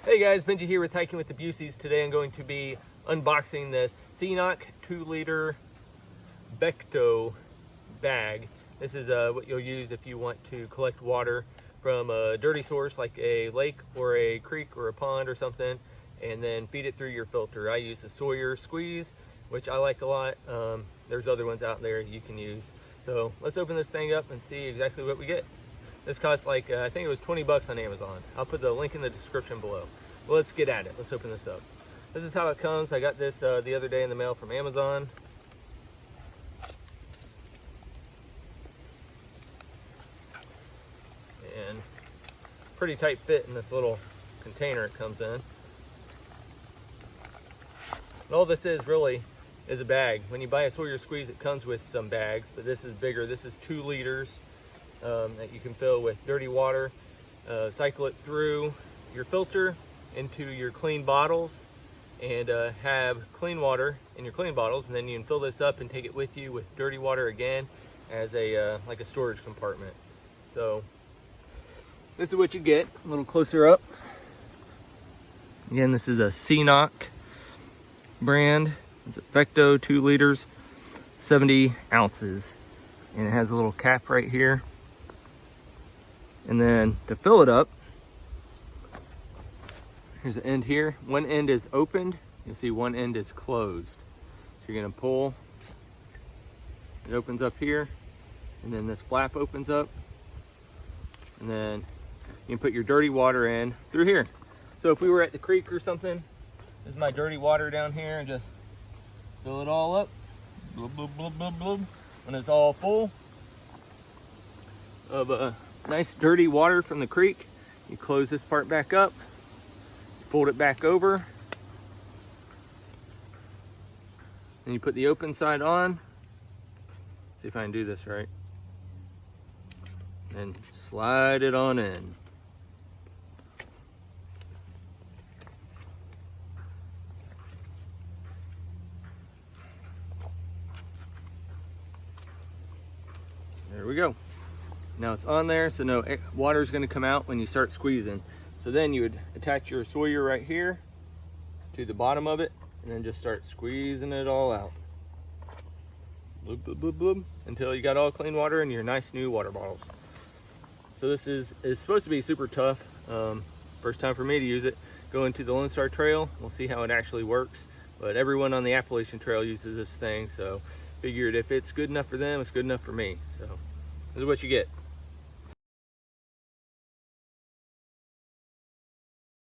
Hey guys, Benji here with Hiking with the Bucys. Today I'm going to be unboxing this CNOC 2-liter Vecto bag. This is what you'll use if you want to collect water from a dirty source like a lake or a creek or a pond or something, and then feed it through your filter. I use a Sawyer squeeze, which I like a lot. There's other ones out there you can use. So let's open this thing up and see exactly what we get. This costs like, I think it was 20 bucks on Amazon. I'll put the link in the description below. Well, let's get at it. Let's open this up. This is how it comes. I got this the other day in the mail from Amazon. And pretty tight fit in this little container it comes in. And all this is really is a bag. When you buy a Sawyer squeeze, it comes with some bags, but this is bigger. This is 2 liters. That you can fill with dirty water, cycle it through your filter into your clean bottles, and have clean water in your clean bottles, and then you can fill this up and take it with you with dirty water again as a like a storage compartment. So this is what you get. A little closer up. Again, this is a CNOC brand. It's a Vecto 2 liters, 70 ounces, and it has a little cap right here. And then to fill it up, here's the end here. One end is opened. You'll see one end is closed. So you're gonna pull, it opens up here, and then this flap opens up, and then you can put your dirty water in through here. So if we were at the creek or something, this is my dirty water down here, and just fill it all up. Blub, blub, blub, blub, blub. When it's all full of nice dirty water from the creek, you close this part back up, fold it back over, and you put the open side on. See if I can do this right. And slide it on in. There we go. Now it's on there, so no water is going to come out when you start squeezing. So then you would attach your Sawyer right here to the bottom of it, and then just start squeezing it all out. Bloop, bloop, bloop, bloop, until you got all clean water in your nice new water bottles. So this is supposed to be super tough. First time for me to use it. Going to the Lone Star Trail, we'll see how it actually works. But everyone on the Appalachian Trail uses this thing, so figured if it's good enough for them, it's good enough for me. So this is what you get.